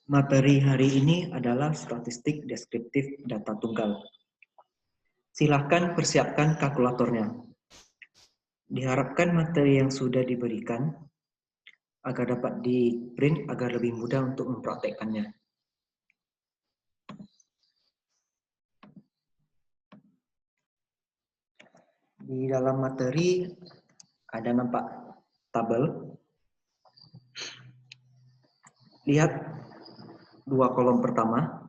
Materi hari ini adalah statistik deskriptif data tunggal. Silahkan persiapkan kalkulatornya. Diharapkan materi yang sudah diberikan agar dapat di-print agar lebih mudah untuk mempraktekkannya. Di dalam materi ada nampak tabel. Lihat dua kolom pertama,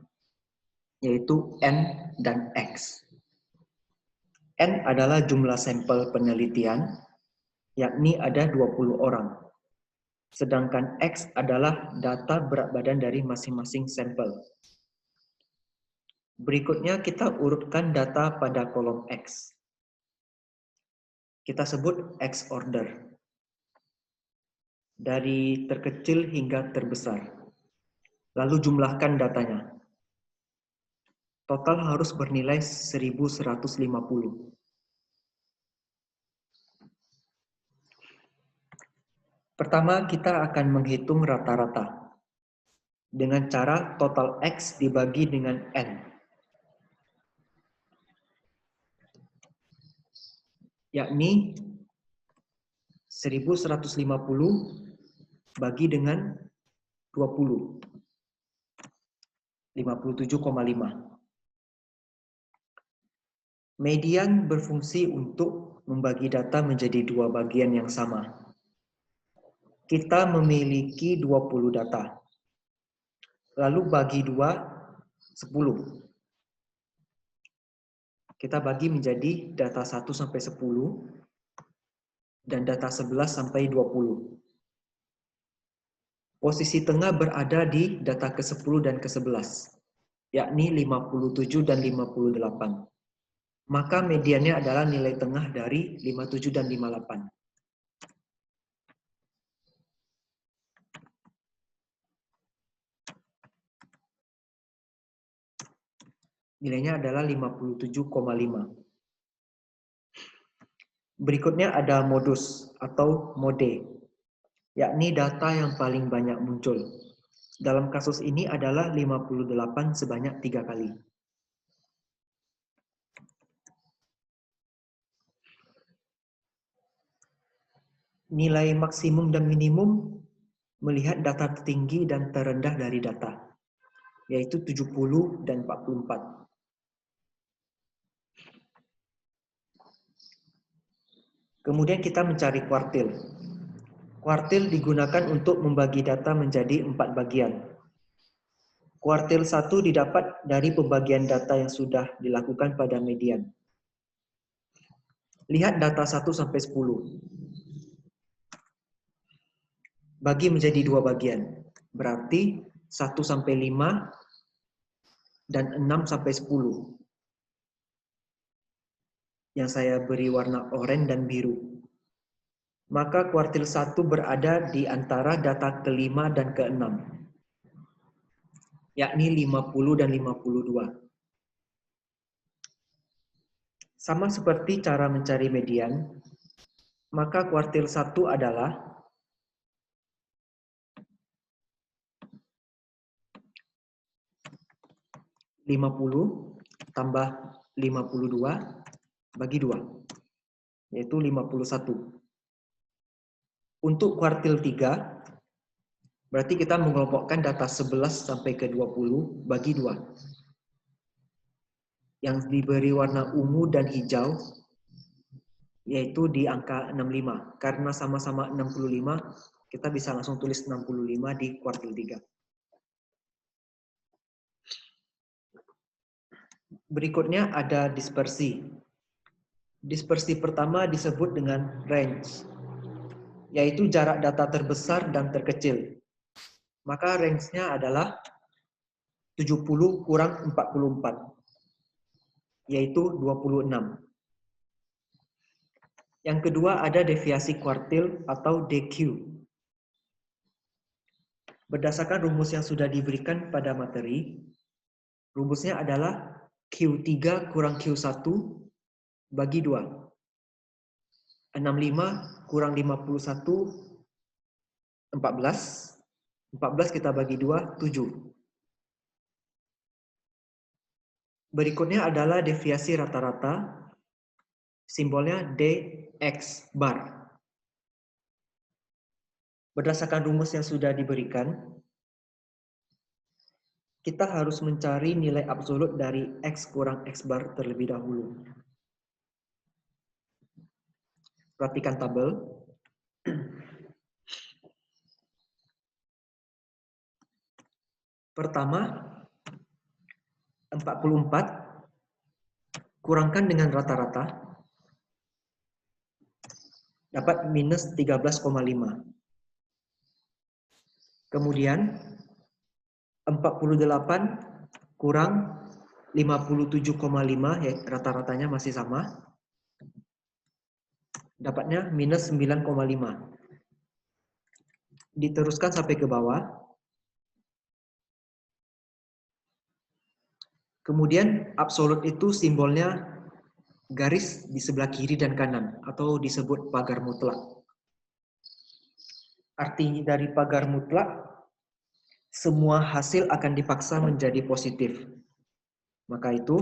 yaitu N dan X. N adalah jumlah sampel penelitian, yakni ada 20 orang. Sedangkan X adalah data berat badan dari masing-masing sampel. Berikutnya kita urutkan data pada kolom X. Kita sebut X order. Dari terkecil hingga terbesar. Lalu jumlahkan datanya. Total harus bernilai 1150. Pertama, kita akan menghitung rata-rata dengan cara total X dibagi dengan N. Yakni 1150 bagi dengan 20. 57,5. Median berfungsi untuk membagi data menjadi dua bagian yang sama. Kita memiliki 20 data. Lalu bagi 2, 10. Kita bagi menjadi data 1 sampai 10 dan data 11 sampai 20. Posisi tengah berada di data ke-10 dan ke-11, yakni 57 dan 58. Maka mediannya adalah nilai tengah dari 57 dan 58. Nilainya adalah 57,5. Berikutnya ada modus atau mode, yakni data yang paling banyak muncul. Dalam kasus ini adalah 58 sebanyak 3 kali. Nilai maksimum dan minimum melihat data tertinggi dan terendah dari data, yaitu 70 dan 44. Kemudian kita mencari kuartil. Kuartil digunakan untuk membagi data menjadi 4 bagian. Kuartil 1 didapat dari pembagian data yang sudah dilakukan pada median. Lihat data 1 sampai 10. Bagi menjadi 2 bagian. Berarti 1 sampai 5 dan 6 sampai 10. Yang saya beri warna oranye dan biru. Maka kuartil 1 berada di antara data ke-5 dan ke-6. Yakni 50 dan 52. Sama seperti cara mencari median, maka kuartil 1 adalah 50 tambah 52 bagi 2, yaitu 51. Untuk kuartil 3, berarti kita mengelompokkan data 11 sampai ke 20 bagi 2. Yang diberi warna ungu dan hijau, yaitu di angka 65. Karena sama-sama 65, kita bisa langsung tulis 65 di kuartil 3. Berikutnya ada dispersi. Dispersi pertama disebut dengan range, yaitu jarak data terbesar dan terkecil. Maka range-nya adalah 70 kurang 44, yaitu 26. Yang kedua ada deviasi kuartil atau DQ. Berdasarkan rumus yang sudah diberikan pada materi, rumusnya adalah Q3 kurang Q1 bagi 2. 65 kurang 51, 14. 14 kita bagi 2, 7. Berikutnya adalah deviasi rata-rata, simbolnya dx bar. Berdasarkan rumus yang sudah diberikan, kita harus mencari nilai absolut dari x kurang x bar terlebih dahulu. Perhatikan tabel. Pertama, 44 kurangkan dengan rata-rata, dapat minus 13,5. Kemudian 48 kurang 57,5, ya rata-ratanya masih sama, dapatnya minus 9,5. Diteruskan sampai ke bawah. Kemudian absolut itu simbolnya garis di sebelah kiri dan kanan, atau disebut pagar mutlak. Arti dari pagar mutlak, semua hasil akan dipaksa menjadi positif. Maka itu,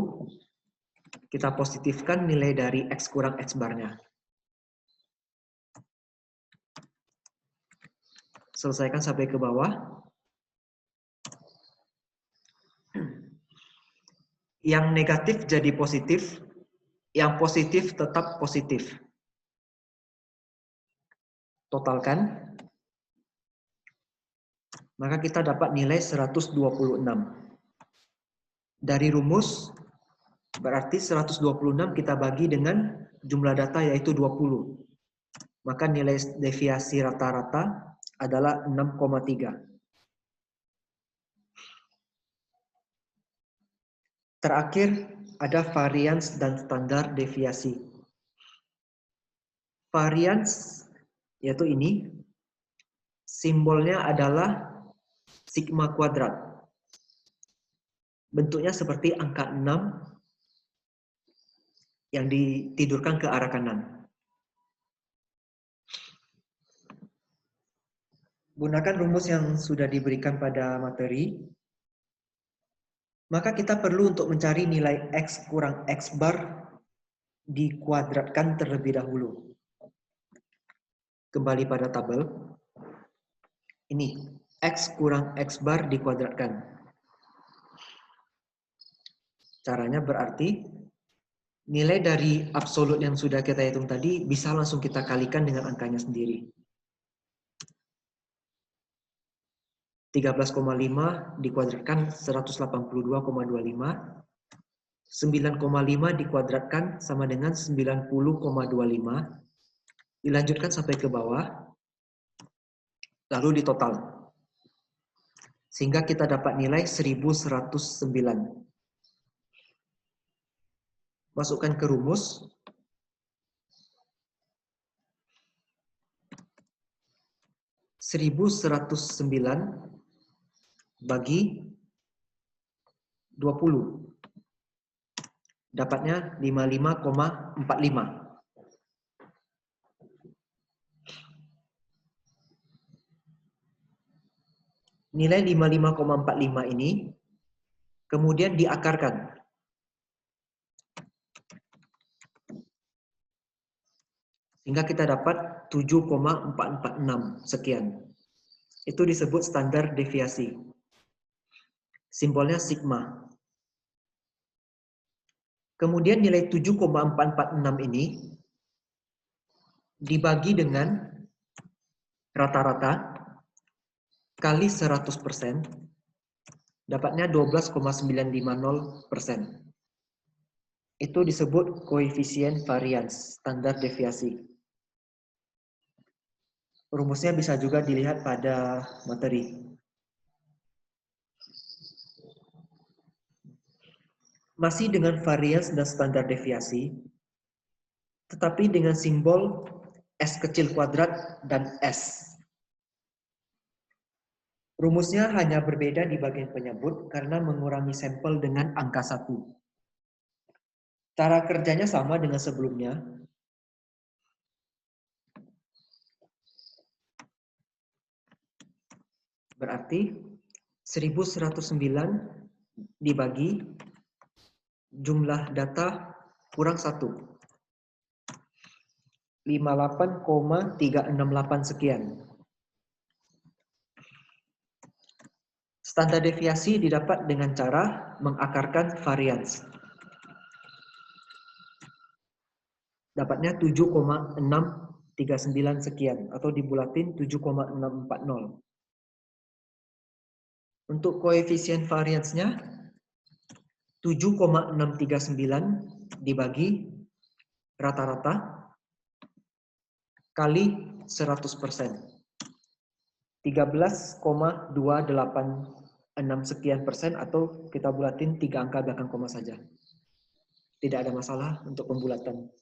kita positifkan nilai dari x kurang x barnya. Selesaikan sampai ke bawah. Yang negatif jadi positif, yang positif tetap positif. Totalkan. Maka kita dapat nilai 126. Dari rumus, berarti 126 kita bagi dengan jumlah data yaitu 20. Maka nilai deviasi rata-rata adalah 6,3. Terakhir, ada varians dan standar deviasi. Varians, yaitu ini, simbolnya adalah sigma kuadrat. Bentuknya seperti angka 6 yang ditidurkan ke arah kanan. Gunakan rumus yang sudah diberikan pada materi. Maka kita perlu untuk mencari nilai x kurang x bar dikuadratkan terlebih dahulu. Kembali pada tabel. Ini, x kurang x bar dikuadratkan. Caranya berarti nilai dari absolut yang sudah kita hitung tadi bisa langsung kita kalikan dengan angkanya sendiri. 13,5 dikuadratkan 182,25. 9,5 dikuadratkan sama dengan 90,25. Dilanjutkan sampai ke bawah. Lalu ditotal. Sehingga kita dapat nilai 1109. Masukkan ke rumus. (1109) bagi 20. Dapatnya 55,45. Nilai 55,45 ini kemudian diakarkan. Sehingga kita dapat 7,446 sekian. Itu disebut standar deviasi. Simbolnya sigma. Kemudian nilai 7,446 ini dibagi dengan rata-rata kali 100%, dapatnya 12,950%. Itu disebut koefisien varians, standar deviasi. Rumusnya bisa juga dilihat pada materi. Masih dengan varians dan standar deviasi, tetapi dengan simbol S kecil kuadrat dan S. Rumusnya hanya berbeda di bagian penyebut karena mengurangi sampel dengan angka 1. Cara kerjanya sama dengan sebelumnya. Berarti 1109 dibagi jumlah data kurang 1. 58,368 sekian. Standar deviasi didapat dengan cara mengakarkan varians. Dapatnya 7,639 sekian atau dibulatin 7,640. Untuk koefisien variansnya 7,639 dibagi rata-rata kali 100%. 13,286 sekian persen atau kita bulatin 3 angka belakang koma saja. Tidak ada masalah untuk pembulatan.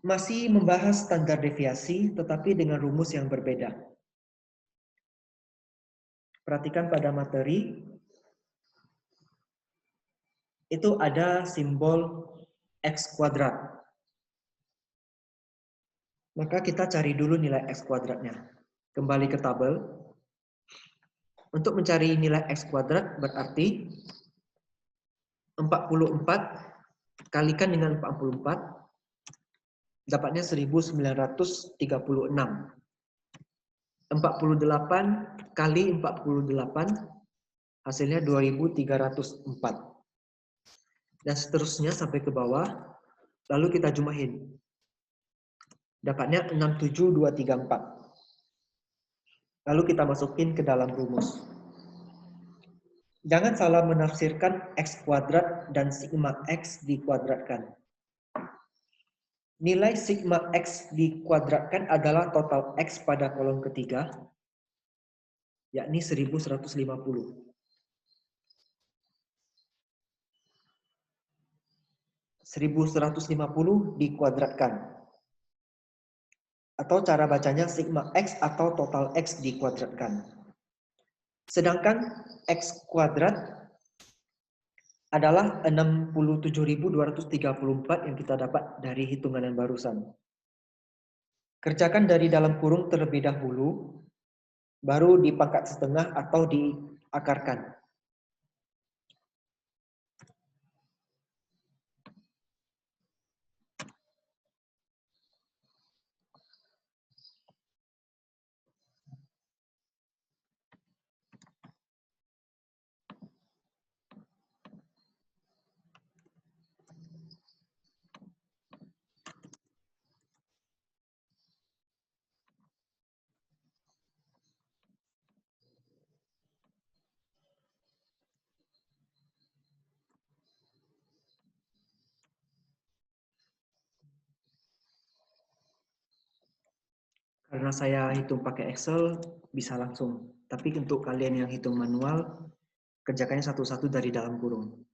Masih membahas standar deviasi tetapi dengan rumus yang berbeda. Perhatikan pada materi itu ada simbol X kuadrat. Maka kita cari dulu nilai X kuadratnya. Kembali ke tabel. Untuk mencari nilai X kuadrat berarti 44 kalikan dengan 44 dapatnya 1936. 48 kali 48 hasilnya 2304. Dan seterusnya sampai ke bawah. Lalu kita jumahin. Dapatnya 67234. Lalu kita masukin ke dalam rumus. Jangan salah menafsirkan X kuadrat dan sigma X dikuadratkan. Nilai sigma X dikuadratkan adalah total X pada kolom ketiga, yakni 1150. 1150 dikuadratkan. Atau cara bacanya sigma X atau total X dikuadratkan. Sedangkan X kuadrat adalah 67.234 yang kita dapat dari hitungan yang barusan. Kerjakan dari dalam kurung terlebih dahulu, baru dipangkat setengah atau diakarkan. Karena saya hitung pakai Excel, bisa langsung. Tapi untuk kalian yang hitung manual, kerjakannya satu-satu dari dalam kurung.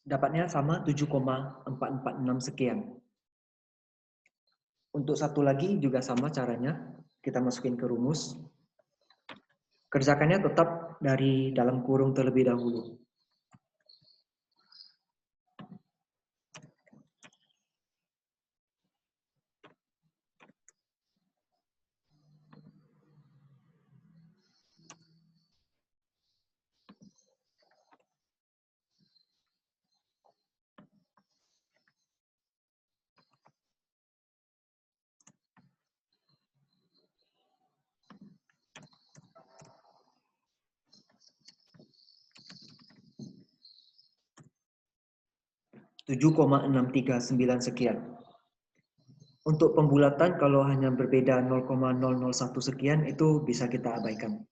Dapatnya sama 7,446 sekian. Untuk satu lagi juga sama caranya. Kita masukin ke rumus. Kerjakannya tetap dari dalam kurung terlebih dahulu. (7,639 sekian. Untuk pembulatan kalau hanya berbeda 0,001 sekian itu bisa kita abaikan.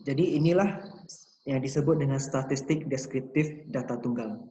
Jadi inilah yang disebut dengan statistik deskriptif data tunggal.